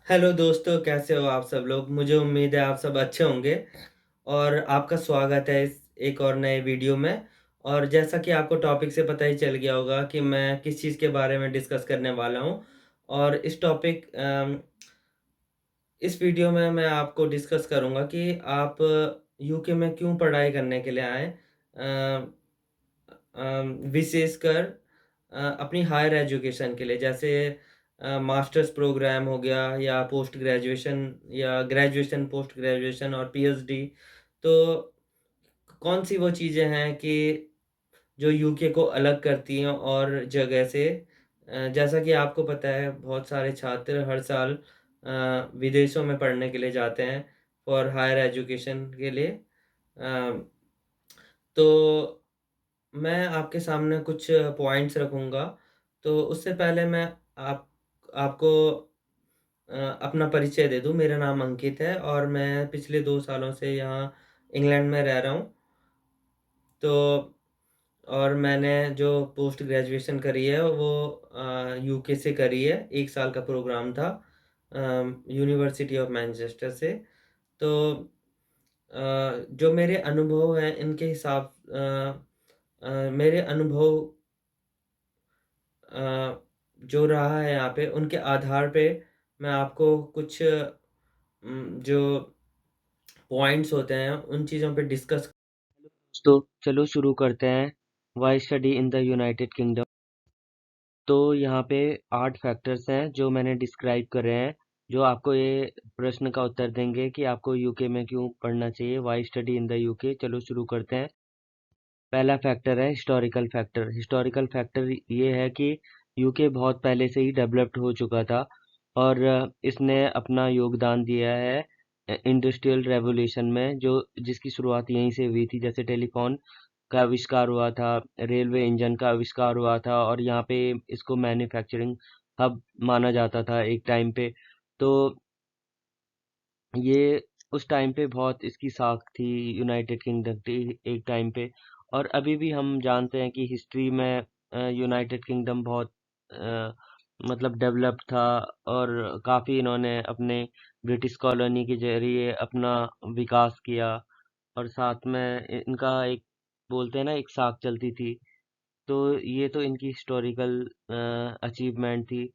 Hello दोस्तों, कैसे हो आप सब लोग? मुझे उम्मीद है आप सब अच्छे होंगे और आपका स्वागत है इस एक और नए वीडियो में। और जैसा कि आपको टॉपिक से पता ही चल गया होगा कि मैं किस चीज़ के बारे में डिस्कस करने वाला हूँ। और इस वीडियो में मैं आपको डिस्कस करूँगा कि आप यूके में क्यों पढ़ाई करने के लिए आए। विशेषकर अपनी हायर एजुकेशन के लिए, जैसे मास्टर्स प्रोग्राम हो गया या पोस्ट ग्रेजुएशन या ग्रेजुएशन, पोस्ट ग्रेजुएशन और पीएचडी। तो कौन-सी वो चीज़ें हैं कि जो यूके को अलग करती हैं और जगह से। जैसा कि आपको पता है बहुत सारे छात्र हर साल विदेशों में पढ़ने के लिए जाते हैं फॉर हायर एजुकेशन के लिए। अ, तो मैं आपके सामने कुछ पॉइंट्स रखूँगा। तो उससे पहले मैं आप आपको अपना परिचय दे दूँ। मेरा नाम अंकित है और मैं पिछले 2 सालों से यहाँ इंग्लैंड में रह रहा हूँ। तो और मैंने जो पोस्ट ग्रेजुएशन करी है वो यूके से करी है। 1 साल का प्रोग्राम था यूनिवर्सिटी ऑफ मैनचेस्टर से। तो जो मेरे अनुभव हैं इनके मेरे अनुभव जो रहा है यहाँ पे, उनके आधार पे मैं आपको कुछ जो पॉइंट्स होते हैं उन चीज़ों पे डिस्कस। तो चलो शुरू करते हैं। Why study in the United Kingdom. तो यहाँ पे 8 फैक्टर्स हैं जो मैंने डिस्क्राइब करे हैं, जो आपको ये प्रश्न का उत्तर देंगे कि आपको यूके में क्यों पढ़ना चाहिए। Why study in the UK. चलो शुरू करते हैं। पहला फैक्टर है हिस्टोरिकल फैक्टर। हिस्टोरिकल फैक्टर ये है कि यूके बहुत पहले से ही डेवलप्ड हो चुका था और इसने अपना योगदान दिया है इंडस्ट्रियल रेवोल्यूशन में, जो जिसकी शुरुआत यहीं से हुई थी। जैसे टेलीफोन का आविष्कार हुआ था, रेलवे इंजन का आविष्कार हुआ था और यहाँ पे इसको मैन्युफैक्चरिंग हब माना जाता था एक टाइम पे। तो ये उस टाइम पे बहुत इसकी साख थी यूनाइटेड किंगडम की एक टाइम पे। और अभी भी हम जानते हैं कि हिस्ट्री में यूनाइटेड किंगडम बहुत अ, मतलब डेवलप था और काफ़ी इन्होंने अपने ब्रिटिश कॉलोनी के जरिए अपना विकास किया। और साथ में इनका एक बोलते हैं ना, एक साख चलती थी। तो ये तो इनकी हिस्टोरिकल अचीवमेंट थी,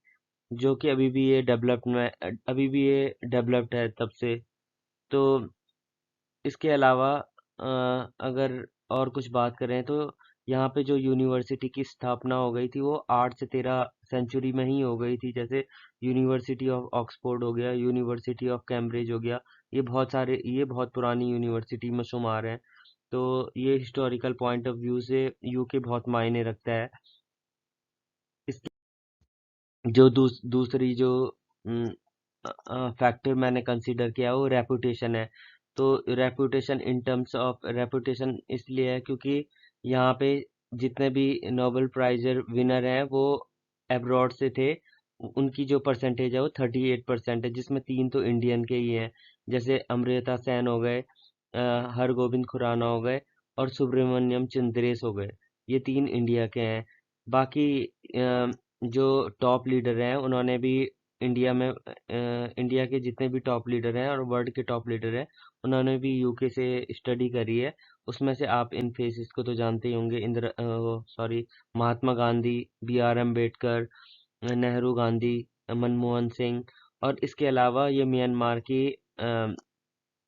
जो कि अभी भी ये डेवलप्ड है तब से। तो इसके अलावा अगर और कुछ बात करें तो यहाँ पे जो यूनिवर्सिटी की स्थापना हो गई थी वो 8 से 13 सेंचुरी में ही हो गई थी। जैसे यूनिवर्सिटी ऑफ ऑक्सफोर्ड हो गया, यूनिवर्सिटी ऑफ कैम्ब्रिज हो गया। ये बहुत पुरानी यूनिवर्सिटी में शुमार हैं। तो ये हिस्टोरिकल पॉइंट ऑफ व्यू से यूके बहुत मायने रखता है। जो दूसरी जो फैक्टर मैंने कंसीडर किया वो रेपुटेशन है। तो reputation in terms of reputation इसलिए है क्योंकि यहाँ पे जितने भी नोबेल प्राइज विनर हैं वो अब्रॉड से थे। उनकी जो परसेंटेज है वो 38% है, जिसमें 3 तो इंडियन के ही हैं। जैसे अमृता सेन हो गए, हरगोविंद खुराना हो गए और सुब्रमण्यम चंद्रेस हो गए। ये 3 इंडिया के हैं। बाकी जो टॉप लीडर हैं उन्होंने भी इंडिया के जितने भी टॉप लीडर हैं और वर्ल्ड के टॉप लीडर हैं उन्होंने भी यूके से स्टडी करी है। उसमें से आप इन फेसिस को तो जानते ही होंगे। Mahatma Gandhi, B are Ambedkar, Nehru Gandhi, Manmohan Singh. और इसके अलावा ये म्यांमार की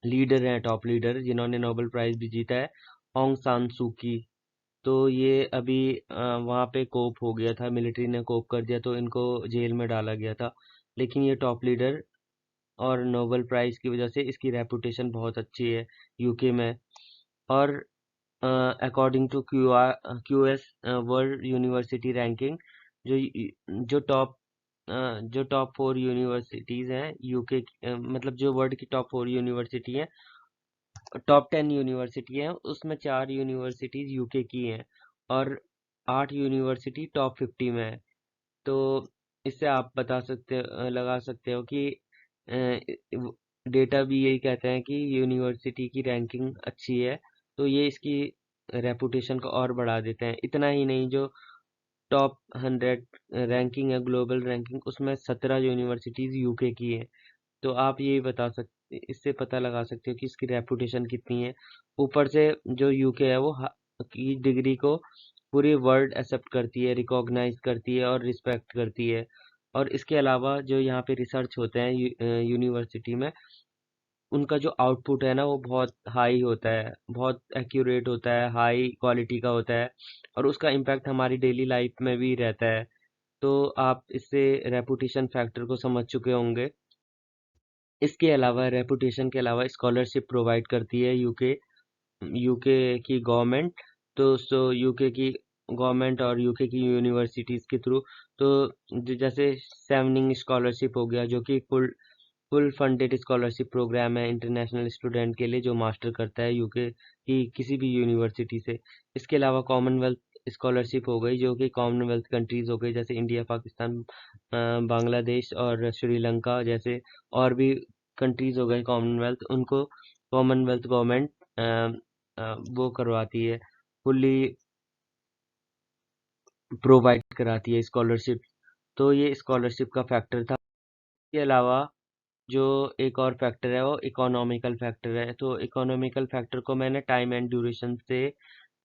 लीडर हैं, टॉप लीडर जिन्होंने नोबेल प्राइज भी जीता है, ऑन्ग सान सू की। तो ये अभी वहाँ पे कोप हो गया था, मिलिट्री ने कोप कर दिया तो इनको जेल में डाला गया था। लेकिन ये टॉप लीडर और नोबेल प्राइज की वजह से इसकी रेपुटेशन बहुत अच्छी है यूके में। और according to Q S world university ranking, जो जो टॉप जो टॉप 4 यूनिवर्सिटीज हैं मतलब जो वर्ल्ड की टॉप 4 यूनिवर्सिटी हैं, टॉप 10 यूनिवर्सिटी हैं, उसमें 4 यूनिवर्सिटीज यूके की हैं और 8 यूनिवर्सिटी टॉप 50 में है। तो इससे आप लगा सकते हो कि डेटा भी यही कहते हैं कि यूनिवर्सिटी की रैंकिंग अच्छी है। तो ये इसकी रेपुटेशन को और बढ़ा देते हैं। इतना ही नहीं, जो टॉप 100 रैंकिंग है, ग्लोबल रैंकिंग, उसमें 17 यूनिवर्सिटीज यूके की हैं। तो आप ये बता सकते, इससे पता लगा सकते हो कि इसकी रेपुटेशन कितनी है। ऊपर से जो यूके है वो की डिग्री को पूरी वर्ल्ड एक्सेप्ट करती है, रिकॉग्नाइज करती है और रिस्पेक्ट करती है। और इसके अलावा जो यहाँ पे रिसर्च होते हैं यूनिवर्सिटी में, उनका जो आउटपुट है ना वो बहुत हाई होता है, बहुत एक्यूरेट होता है, हाई क्वालिटी का होता है, और उसका इम्पैक्ट हमारी डेली लाइफ में भी रहता है। तो आप इससे रेपुटेशन फैक्टर को समझ चुके होंगे। इसके अलावा रेपुटेशन के अलावा स्कॉलरशिप प्रोवाइड करती है यूके यूके की गवर्नमेंट। तो यूके की गवर्नमेंट और यूके की यूनिवर्सिटीज के थ्रू, तो जैसे सेवनिंग स्कॉलरशिप हो गया, जो कि फुल फंडेड स्कॉलरशिप प्रोग्राम है इंटरनेशनल स्टूडेंट के लिए जो मास्टर करता है यूके की किसी भी यूनिवर्सिटी से। इसके अलावा कॉमनवेल्थ स्कॉलरशिप हो गई, जो कि कॉमनवेल्थ कंट्रीज हो गई, जैसे इंडिया, पाकिस्तान, बांग्लादेश और श्रीलंका जैसे और भी कंट्रीज हो गए कॉमनवेल्थ, उनको कॉमनवेल्थ गवर्नमेंट वो करवाती है, फुल्ली प्रोवाइड कराती है स्कॉलरशिप। तो ये स्कॉलरशिप का फैक्टर था। इसके अलावा जो एक और फैक्टर है वो इकोनॉमिकल फैक्टर है। तो इकोनॉमिकल फैक्टर को मैंने टाइम एंड ड्यूरेशन से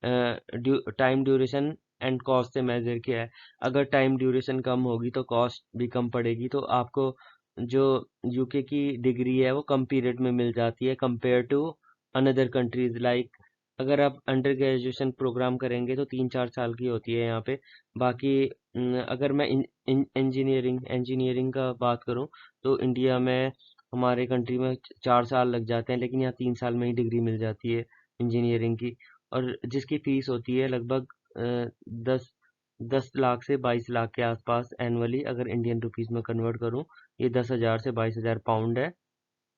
टाइम ड्यूरेशन एंड कॉस्ट से मेजर किया है। अगर टाइम ड्यूरेशन कम होगी तो कॉस्ट भी कम पड़ेगी, तो आपको जो यूके की डिग्री है वो कम पीरियड में मिल जाती है compare to another countries. Like अगर आप अंडर ग्रेजुएशन प्रोग्राम करेंगे तो 3-4 साल की होती है यहाँ पे। बाकी अगर मैं इंजीनियरिंग का बात करूँ, तो इंडिया में हमारे कंट्री में 4 साल लग जाते हैं, लेकिन यहाँ 3 साल में ही डिग्री मिल जाती है इंजीनियरिंग की। और जिसकी फीस होती है लगभग अ, 10 लाख से 22 लाख के आसपास एनुअली। अगर इंडियन रुपीस में कन्वर्ट करूँ, ये 10,000 से 22,000 पाउंड है।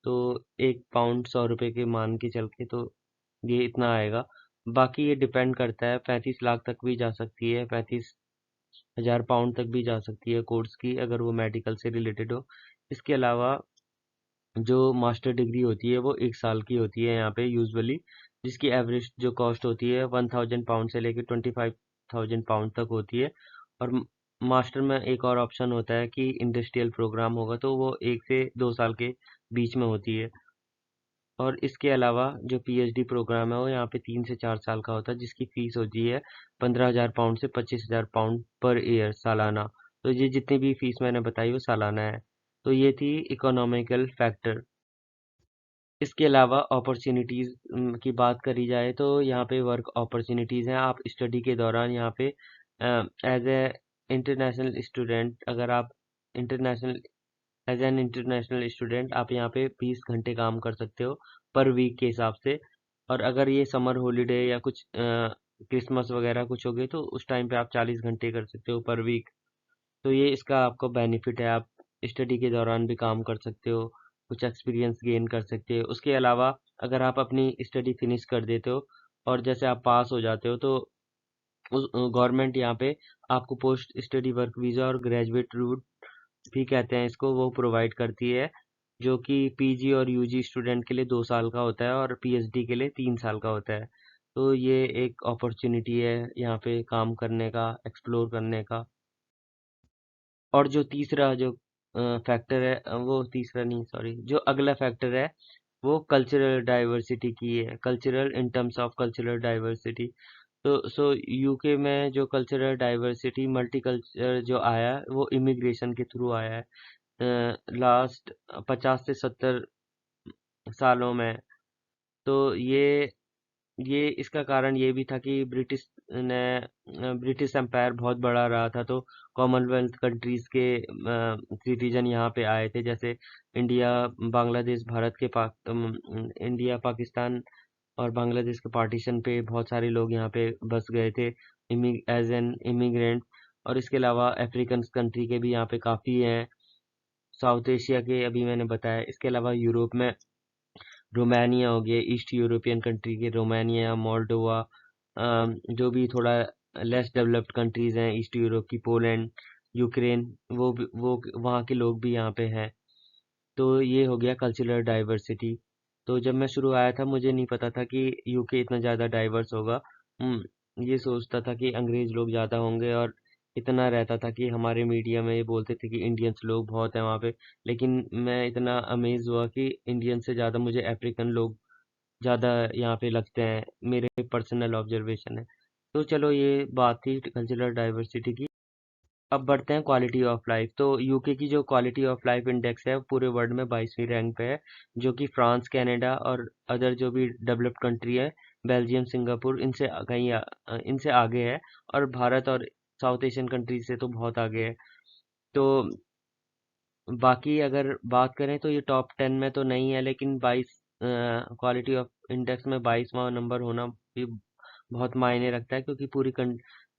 तो 1 पाउंड 100 रुपए के मान के चल के, तो ये इतना आएगा। बाकी ये डिपेंड करता है, 35 लाख तक भी जा सकती है, 35,000 पाउंड तक भी जा सकती है कोर्स की, अगर वो मेडिकल से रिलेटेड हो। इसके अलावा जो मास्टर डिग्री होती है वो 1 साल की होती है यहाँ पे यूजुअली, जिसकी एवरेज जो कॉस्ट होती है 1,000 पाउंड से लेकर 25,000 पाउंड तक होती है। और मास्टर में एक और ऑप्शन होता है कि इंडस्ट्रियल प्रोग्राम होगा, तो वो 1 से 2 साल के बीच में होती है। और इसके अलावा जो पीएचडी प्रोग्राम है वो यहाँ पे 3 से 4 साल का होता है, जिसकी फीस होती है 15,000 पाउंड से 25,000 पाउंड पर ईयर, सालाना। तो ये जितनी भी फीस मैंने बताई वो सालाना है। तो ये थी इकोनॉमिकल फैक्टर। इसके अलावा अपॉर्चुनिटीज़ की बात करी जाए तो यहाँ पे वर्क अपॉर्चुनिटीज़ हैं। आप स्टडी के दौरान यहाँ पे एज ए इंटरनेशनल स्टूडेंट, अगर आप international as an international student आप यहाँ पे 20 घंटे काम कर सकते हो पर वीक के हिसाब से। और अगर ये समर हॉलीडे या कुछ क्रिसमस वगैरह कुछ हो गए, तो उस टाइम पे आप 40 घंटे कर सकते हो पर वीक। तो ये इसका आपको बेनिफिट है, आप स्टडी के दौरान भी काम कर सकते हो, कुछ एक्सपीरियंस गेन कर सकते हो। उसके अलावा अगर आप अपनी स्टडी फिनिश कर देते हो और जैसे आप पास हो जाते हो, तो उस गवर्नमेंट यहाँ पे आपको पोस्ट स्टडी वर्क वीज़ा और ग्रेजुएट रूट भी कहते हैं इसको, वो प्रोवाइड करती है, जो कि पीजी और यूजी स्टूडेंट के लिए 2 साल का होता है और पीएचडी के लिए 3 साल का होता है। तो ये एक अपॉर्चुनिटी है यहाँ पे काम करने का, एक्सप्लोर करने का। और जो तीसरा जो फैक्टर है, वो तीसरा नहीं, सॉरी, जो अगला फैक्टर है वो कल्चरल डाइवर्सिटी की है। Cultural in terms of cultural diversity, तो यूके में जो कल्चरल डाइवर्सिटी, मल्टीकल्चर जो आया है वो इमिग्रेशन के थ्रू आया है लास्ट 50 से 70 सालों में। तो ये इसका कारण ये भी था कि ब्रिटिश एम्पायर बहुत बड़ा रहा था, तो कॉमनवेल्थ कंट्रीज के सिटीजन यहाँ पे आए थे, जैसे इंडिया, बांग्लादेश, भारत के इंडिया, पाकिस्तान और बांग्लादेश के पार्टीशन पे बहुत सारे लोग यहाँ पे बस गए थे एज एन इमिग्रेंट। और इसके अलावा अफ्रीकन कंट्री के भी यहाँ पे काफ़ी हैं, साउथ एशिया के अभी मैंने बताया। इसके अलावा यूरोप में रोमानिया हो गया, ईस्ट यूरोपियन कंट्री के रोमानिया, मोल्डोवा, जो भी थोड़ा लेस डेवलप्ड कंट्रीज हैं ईस्ट यूरोप की, पोलैंड, यूक्रेन, वो वहाँ के लोग भी यहाँ पे हैं। तो ये हो गया कल्चरल डाइवर्सिटी। तो जब मैं शुरू आया था मुझे नहीं पता था कि यूके इतना ज़्यादा डाइवर्स होगा। ये सोचता था कि अंग्रेज लोग ज़्यादा होंगे और इतना रहता था कि हमारे मीडिया में ये बोलते थे कि इंडियंस लोग बहुत हैं वहाँ पे, लेकिन मैं इतना अमेज हुआ कि इंडियन से ज़्यादा मुझे अफ्रीकन लोग ज़्यादा यहाँ पे लगते हैं, मेरे पर्सनल ऑब्जर्वेशन है। तो चलो ये बात थी कल्चरल डाइवर्सिटी की। अब बढ़ते हैं क्वालिटी ऑफ लाइफ। तो यूके की जो क्वालिटी ऑफ लाइफ इंडेक्स है वो पूरे वर्ल्ड में 22वीं रैंक पे है, जो कि फ्रांस, कनाडा और अदर जो भी डेवलप्ड कंट्री है, बेल्जियम, सिंगापुर, इनसे आगे है। और भारत और साउथ एशियन कंट्री से तो बहुत आगे है। तो बाकी अगर बात करें तो ये टॉप 10 में तो नहीं है, लेकिन 22 क्वालिटी ऑफ इंडेक्स में 22वां नंबर होना भी बहुत मायने रखता है, क्योंकि पूरी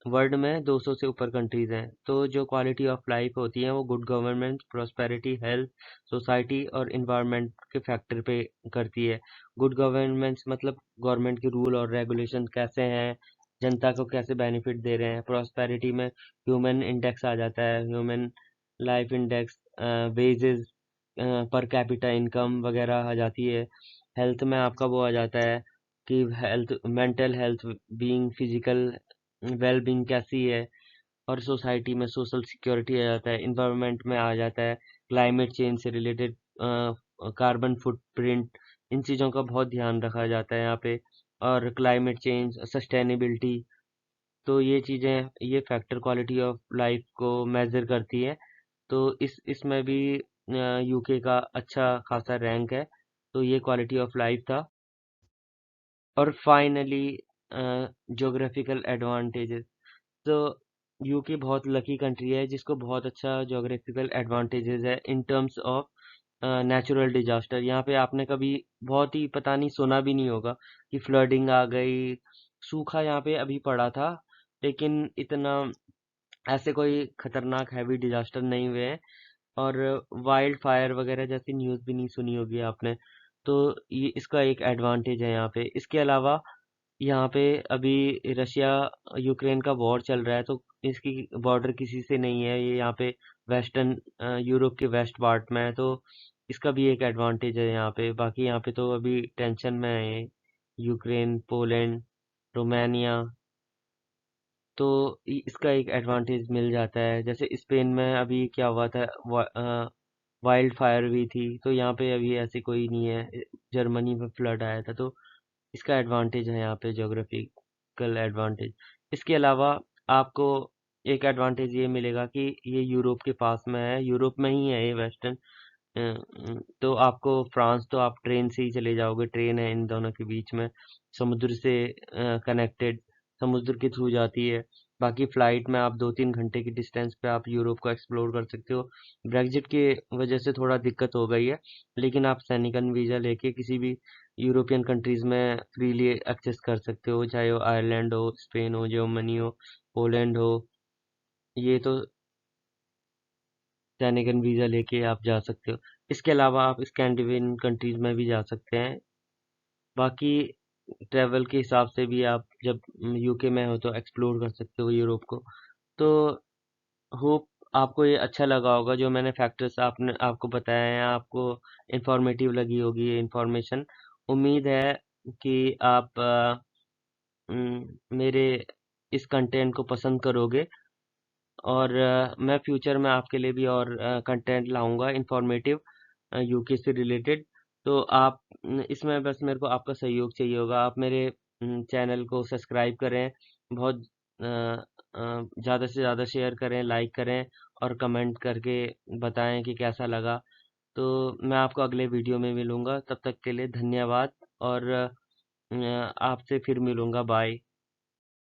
वर्ल्ड में 200 से ऊपर कंट्रीज हैं। तो जो क्वालिटी ऑफ लाइफ होती है वो good government, prosperity, health, society और इन्वायरमेंट के फैक्टर पे करती है। गुड गवर्नमेंट मतलब गवर्नमेंट के रूल और रेगुलेशन कैसे हैं, जनता को कैसे बेनिफिट दे रहे हैं। प्रोस्पेरिटी में ह्यूमन इंडेक्स आ जाता है, human life index, wages, per capita income वगैरह आ जाती है। हेल्थ में आपका वो आ जाता है कि health, mental health, being, physical well being कैसी है। और सोसाइटी में सोशल सिक्योरिटी आ जाता है। इन्वायरमेंट में आ जाता है क्लाइमेट चेंज से रिलेटेड, कार्बन फुटप्रिंट, इन चीज़ों का बहुत ध्यान रखा जाता है यहाँ पे। और क्लाइमेट चेंज, सस्टेनेबिलिटी, तो ये चीज़ें, ये फैक्टर क्वालिटी ऑफ लाइफ को मेजर करती है। तो इस इसमें भी यूके का अच्छा खासा रैंक है। तो ये क्वालिटी ऑफ लाइफ था। और फाइनली ज्योग्राफिकल एडवांटेजेस। तो यूके बहुत लकी कंट्री है जिसको बहुत अच्छा ज्योग्राफिकल एडवांटेजेस है in terms of natural disaster. यहाँ पे आपने कभी, बहुत ही पता नहीं, सुना भी नहीं होगा कि फ्लडिंग आ गई, सूखा यहाँ पे अभी पड़ा था, लेकिन इतना ऐसे कोई खतरनाक हैवी डिजास्टर नहीं हुए हैं। और वाइल्ड फायर वगैरह जैसी न्यूज़ भी नहीं सुनी होगी आपने। तो ये इसका एक एडवांटेज है यहाँ पे। इसके अलावा यहाँ पे अभी रशिया यूक्रेन का वॉर चल रहा है, तो इसकी बॉर्डर किसी से नहीं है, ये यहाँ पे वेस्टर्न यूरोप के वेस्ट पार्ट में है। तो इसका भी एक एडवांटेज है यहाँ पे। बाकी यहाँ पे तो अभी टेंशन में है ये, यूक्रेन, पोलैंड, रोमानिया। तो इसका एक एडवांटेज मिल जाता है। जैसे स्पेन में अभी क्या हुआ था, वाइल्ड फायर हुई थी, तो यहाँ पे अभी ऐसे कोई नहीं है। जर्मनी में फ्लड आया था, तो इसका एडवांटेज है यहाँ पे, ज्योग्राफिकल एडवांटेज। इसके अलावा आपको एक एडवांटेज ये मिलेगा कि ये यूरोप के पास में है, यूरोप में ही है ये, वेस्टर्न। तो आपको फ्रांस तो आप ट्रेन से ही चले जाओगे, ट्रेन है इन दोनों के बीच में, समुद्र से कनेक्टेड, समुद्र के थ्रू जाती है। बाकी फ्लाइट में आप 2-3 घंटे की डिस्टेंस पे आप यूरोप को एक्सप्लोर कर सकते हो। ब्रेग्जिट की वजह से थोड़ा दिक्कत हो गई है, लेकिन आप सैनिकन वीज़ा लेके किसी भी यूरोपियन कंट्रीज में फ्रीली एक्सेस कर सकते हो, चाहे वो आयरलैंड हो, स्पेन हो, जर्मनी हो, पोलैंड हो। ये तो सैनिकन वीज़ा लेके आप जा सकते हो। इसके अलावा आप स्कैंडिनेवियन कंट्रीज में भी जा सकते हैं। बाकी ट्रैवल के हिसाब से भी आप जब यूके में हो तो एक्सप्लोर कर सकते हो यूरोप को। तो होप आपको ये अच्छा लगा होगा, जो मैंने फैक्टर्स आपने आपको बताया हैं, आपको इंफॉर्मेटिव लगी होगी ये इंफॉर्मेशन। उम्मीद है कि आप मेरे इस कंटेंट को पसंद करोगे। और मैं फ्यूचर में आपके लिए भी और कंटेंट लाऊंगा इंफॉर्मेटिव, यूके से रिलेटेड। तो आप इसमें बस मेरे को आपका सहयोग चाहिए होगा। आप मेरे चैनल को सब्सक्राइब करें, बहुत ज़्यादा से ज़्यादा शेयर करें, लाइक करें, और कमेंट करके बताएं कि कैसा लगा। तो मैं आपको अगले वीडियो में मिलूंगा, तब तक के लिए धन्यवाद। और आपसे फिर मिलूंगा, बाय।